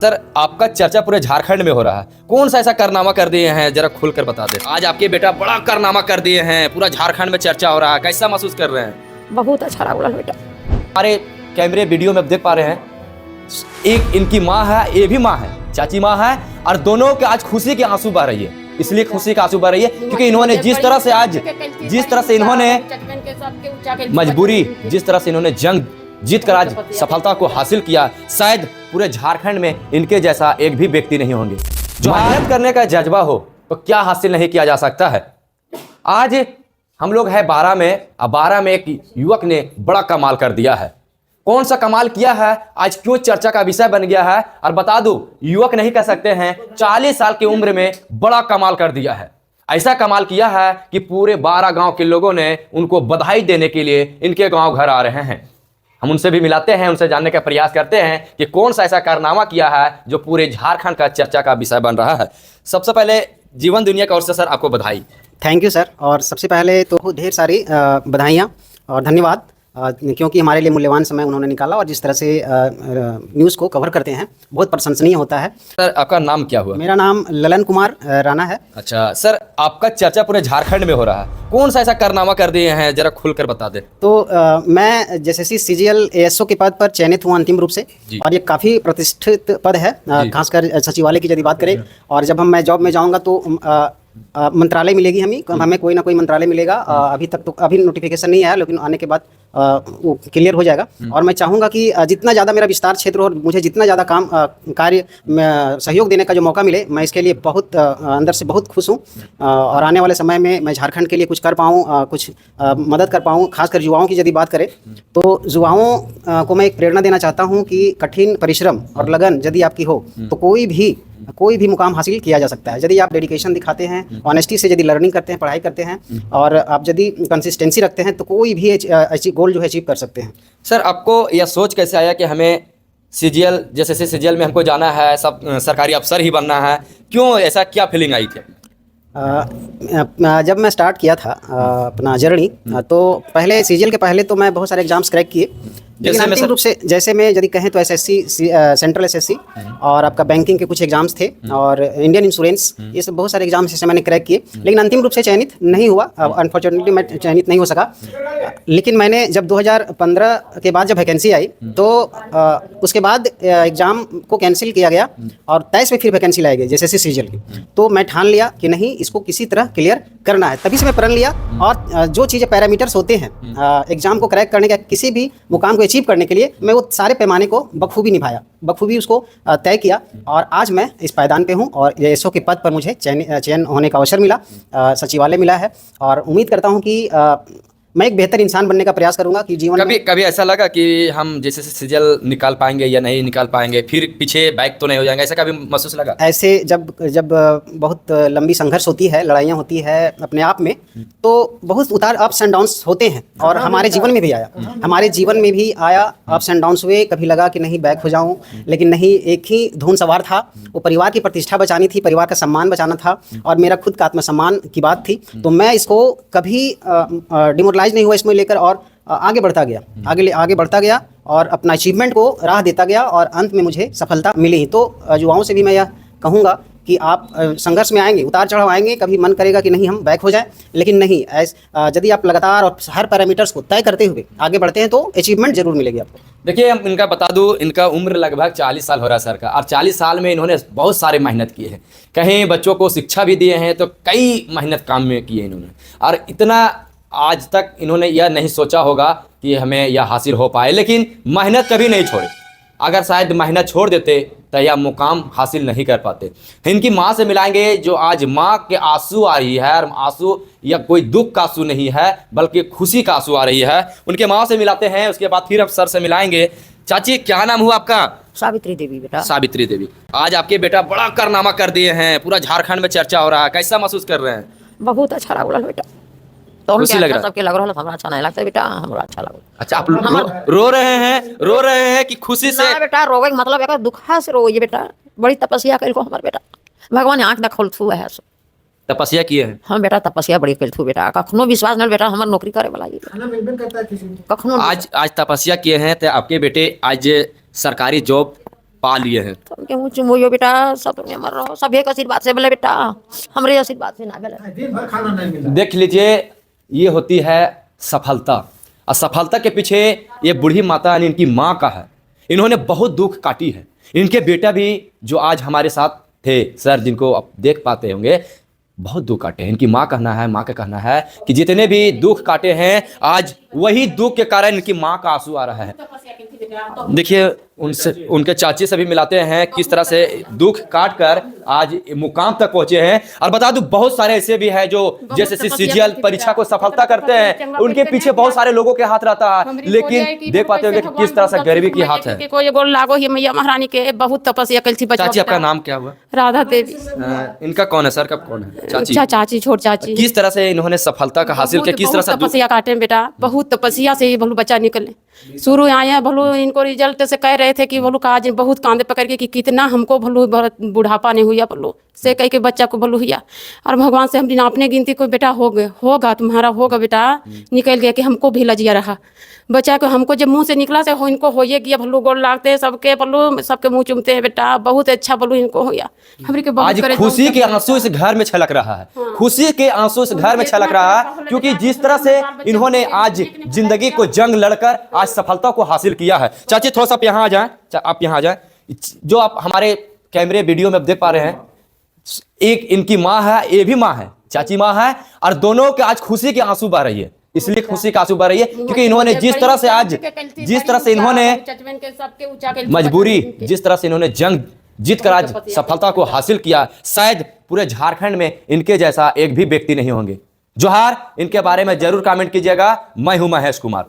Sir आपका चर्चा पूरे झारखंड में हो रहा है, कौन सा ऐसा कारनामा कर दिए हैं जरा खुलकर बता दे। आज आपके बेटा बड़ा कारनामा कर दिए हैं, पूरा झारखंड में चर्चा हो रहा है, कैसा महसूस कर रहे हैं? बहुत अच्छा लगा बेटा। हमारे कैमरे वीडियो में देख पा रहे हैं, एक इनकी माँ है, ये भी माँ है, चाची माँ है, और दोनों के आज खुशी के आंसू बह रही है। इसलिए खुशी का आंसू बह रही है क्योंकि इन्होंने जिस तरह से इन्होंने मजबूरी, जिस तरह से इन्होंने जंग जीत कर आज सफलता को हासिल किया, शायद पूरे झारखंड में इनके जैसा एक भी व्यक्ति नहीं होंगे। जो मेहनत करने का जज्बा हो तो क्या हासिल नहीं किया जा सकता है। आज हम लोग हैं बारां में, अब बारां में एक युवक ने बड़ा कमाल कर दिया है। कौन सा कमाल किया है, आज क्यों चर्चा का विषय बन गया है, और बता दूं युवक नहीं कह सकते हैं, 40 साल की उम्र में बड़ा कमाल कर दिया है। ऐसा कमाल किया है कि पूरे बारां गांव के लोगों ने उनको बधाई देने के लिए इनके गांव घर आ रहे हैं। हम उनसे भी मिलाते हैं, उनसे जानने का प्रयास करते हैं कि कौन सा ऐसा कारनामा किया है जो पूरे झारखंड का चर्चा का विषय बन रहा है। सबसे पहले जीवन दुनिया की ओर से सर आपको बधाई। Thank you sir. और सबसे पहले तो ढेर सारी बधाइयाँ और धन्यवाद, क्योंकि हमारे लिए मूल्यवान समय उन्होंने निकाला और जिस तरह से न्यूज़ को कवर करते हैं बहुत प्रशंसनीय होता है। सर आपका नाम क्या हुआ? मेरा नाम ललन कुमार राणा है। अच्छा सर, आपका चर्चा पूरे झारखंड में हो रहा है, कौन सा ऐसा कारनामा कर दिए हैं जरा खुलकर बता दे। तो मैं जैसे CGL ASO के पद पर चयनित हुआ अंतिम रूप से, और ये काफ़ी प्रतिष्ठित पद है, खासकर सचिवालय की यदि बात करें। और जब मैं जॉब में जाऊँगा तो मंत्रालय मिलेगी, हमें कोई ना कोई मंत्रालय मिलेगा। अभी नोटिफिकेशन नहीं आया, लेकिन आने के बाद वो क्लियर हो जाएगा। और मैं चाहूँगा कि जितना ज़्यादा मेरा विस्तार क्षेत्र और मुझे जितना ज़्यादा कार्य सहयोग देने का जो मौका मिले, मैं इसके लिए बहुत अंदर से बहुत खुश हूँ। और आने वाले समय में मैं झारखंड के लिए कुछ कर पाऊँ, कुछ मदद कर पाऊँ। खासकर युवाओं की यदि बात करें तो युवाओं को मैं एक प्रेरणा देना चाहता हूँ कि कठिन परिश्रम और लगन यदि आपकी हो तो कोई भी मुकाम हासिल किया जा सकता है। यदि आप डेडिकेशन दिखाते हैं, ऑनेस्टी से यदि लर्निंग करते हैं, पढ़ाई करते हैं, और आप यदि कंसिस्टेंसी रखते हैं तो कोई भी ऐसी गोल जो है अचीव कर सकते हैं। सर आपको यह सोच कैसे आया कि हमें CGL जैसे CGL में हमको जाना है, सब सरकारी अफसर ही बनना है, क्यों ऐसा क्या फीलिंग आई थी? जब मैं स्टार्ट किया था अपना जर्नी, तो पहले CGL के पहले तो मैं बहुत सारे एग्जाम्स क्रैक किए, लेकिन अंतिम रूप से जैसे में यदि कहें तो SSC, सेंट्रल SSC और आपका बैंकिंग के कुछ एग्जाम्स थे, और इंडियन इंश्योरेंस, ये सब बहुत सारे एग्जाम्स जैसे मैंने क्रैक किए, लेकिन अंतिम रूप से चयनित नहीं हुआ। अनफॉर्चुनेटली मैं चयनित नहीं हो सका। लेकिन मैंने जब 2015 के बाद जब वैकेंसी आई तो उसके बाद एग्ज़ाम को कैंसिल किया गया और 23 में फिर वैकेंसी लाई गई जैसे CGL की। तो मैं ठान लिया कि नहीं, इसको किसी तरह क्लियर करना है। तभी से मैं प्रण लिया, और जो चीज़ें पैरामीटर्स होते हैं एग्जाम को क्रैक करने का, किसी भी मुकाम को अचीव करने के लिए, मैं वो सारे पैमाने को बखूबी निभाया, बखूबी उसको तय किया, और आज मैं इस पायदान पे हूँ। और ASO के पद पर मुझे चयन होने का अवसर मिला, सचिवालय मिला है, और उम्मीद करता हूँ कि मैं एक बेहतर इंसान बनने का प्रयास करूंगा कि जीवन में। कभी ऐसा लगा कि हम जैसे CGL निकाल पाएंगे या नहीं निकाल पाएंगे, फिर पीछे बैक तो नहीं हो जाएंगे, ऐसा कभी महसूस लगा? ऐसे जब बहुत लंबी संघर्ष होती है, लड़ाइयाँ होती है अपने आप में, तो बहुत उतार अप्स एंड डाउन्स होते हैं, और हमारे जीवन में भी आया, अप्स एंड डाउन्स हुए। कभी लगा कि नहीं बैक हो जाऊं, लेकिन नहीं, एक ही धुन सवार था, वो परिवार की प्रतिष्ठा बचानी थी, परिवार का सम्मान बचाना था, और मेरा खुद का आत्मसम्मान की बात थी। तो मैं इसको कभी डिमोरलाइज नहीं हुआ इसमें लेकर, और आगे बढ़ता गया, और अपना अचीवमेंट को राह देता गया, और अंत में मुझे सफलता मिली। तो युवाओं से भी मैं यह कहूँगा कि आप संघर्ष में आएंगे, उतार चढ़ाव आएंगे, कभी मन करेगा कि नहीं हम बैक हो जाएं, लेकिन नहीं, यदि आप लगातार और हर पैरामीटर्स को तय करते हुए आगे बढ़ते हैं तो अचीवमेंट जरूर मिलेगी आपको। देखिए, हम इनका बता दूं, इनका उम्र लगभग 40 साल हो रहा है सर का, और 40 साल में इन्होंने बहुत सारे मेहनत किए हैं। कहीं बच्चों को शिक्षा भी दिए हैं, तो कई मेहनत काम में किए इन्होंने, और इतना आज तक इन्होंने यह नहीं सोचा होगा कि हमें यह हासिल हो पाए, लेकिन मेहनत कभी नहीं छोड़े। अगर शायद मेहनत छोड़ देते तो यह मुकाम हासिल नहीं कर पाते। इनकी माँ से मिलाएंगे, जो आज माँ के आंसू आ रही है, और आंसू या कोई दुख का आंसू नहीं है बल्कि खुशी का आंसू आ रही है। उनके माँ से मिलाते हैं, उसके बाद फिर अब सर से मिलाएंगे। चाची, क्या नाम हुआ आपका? सावित्री देवी बेटा। सावित्री देवी, आज आपके बेटा बड़ा कारनामा कर दिए हैं, पूरा झारखंड में चर्चा हो रहा है, कैसा महसूस कर रहे हैं? बहुत अच्छा लगा बेटा। तो खुशी लग रहा है? सबके लग रहा है, हमरा अच्छा नहीं लगता बेटा, हमरा अच्छा लगा। अच्छा, आप रो रहे हैं कि खुशी से? ना बेटा, रोवे मतलब एक दुखा से रोइए बेटा। बड़ी तपस्या कइल हमार बेटा, भगवान आँख न खोलथू है। तपस्या किए हैं? हाँ बेटा, तपस्या बड़ी कइल बेटा, कखनो विश्वास न बेटा हमार नौकरी करे वाला कखनो। आज तपस्या किए हैं तो आपके बेटे आज सरकारी जॉब पा लिए हैं। सबके मुँह चुमोयो बेटा, सब में मर रहो, सब एक आशीर्वाद से बोले बेटा, हमरे आशीर्वाद से ना बोले। देख लीजिए, ये होती है सफलता, और सफलता के पीछे ये बूढ़ी माता यानी इनकी माँ का है। इन्होंने बहुत दुख काटी है। इनके बेटा भी जो आज हमारे साथ थे सर, जिनको आप देख पाते होंगे, बहुत दुख काटे हैं। इनकी माँ का कहना है कि जितने भी दुख काटे हैं, आज वही दुख के कारण इनकी माँ का आंसू आ रहा है। देखिए, उनसे उनके चाची से भी मिलाते हैं, किस तरह से दुख काट कर आज मुकाम तक पहुंचे हैं। और बता दूं, बहुत सारे ऐसे भी हैं जो जैसे सीजीएल परीक्षा को सफलता करते हैं, उनके पीछे बहुत सारे लोगों के हाथ रहता है, लेकिन देख पाते होंगे कि किस तरह से गरीबी की हाथ है। कोई गोल लागो ही मैया महारानी के बहुत तपस्या कल थी। चाची, आपका नाम क्या हुआ? राधा देवी। इनका कौन है सर? कब कौन है? चाची, चाची, छोट चाची। किस तरह से इन्होंने सफलता का हासिल किया, किस तरह से तपस्या काटे बेटा, बहुत तपस्या से भलू बच्चा निकले। शुरू आए हैं भलू, इनको रिजल्ट से कह रहे थे कि भलू का आज बहुत कांधे पकड़ के कि कितना हमको भलू बुढ़ापा नहीं हुआ भलू से कह के बच्चा को भलू हुआ। और भगवान से हम अपने गिनती को बेटा होगा तुम्हारा होगा बेटा, निकल गया कि हमको भी लजिया रहा बच्चा को। हमको जब मुंह से निकला से इनको हो गया भलू, गोल लागते सबके भलू, सबके मुंह चूमते हैं बेटा, बहुत अच्छा भलू इनको हो गया। आज खुशी के आंसू इस घर में छलक रहा है। हाँ। खुशी के आंसू इस घर में छलक रहा है, क्योंकि जिस तरह से इन्होंने आज जिंदगी को जंग लड़कर आज सफलता को हासिल किया है। चाची, थोड़ा सा आप यहाँ आ जाएं, आप यहाँ आ जाएं। जो आप हमारे कैमरे वीडियो में आप देख पा रहे हैं, एक इनकी माँ है, ये भी माँ है, चाची माँ है, और दोनों के आज खुशी के आंसू बह रही है। इसलिए खुशी का आंसू बह रही है क्योंकि इन्होंने जिस तरह से इन्होंने मजबूरी, जिस तरह से इन्होंने जंग जीत कर आज सफलता को हासिल किया, शायद पूरे झारखंड में इनके जैसा एक भी व्यक्ति नहीं होंगे। जोहार, इनके बारे में जरूर कमेंट कीजिएगा। मैं हूं महेश कुमार।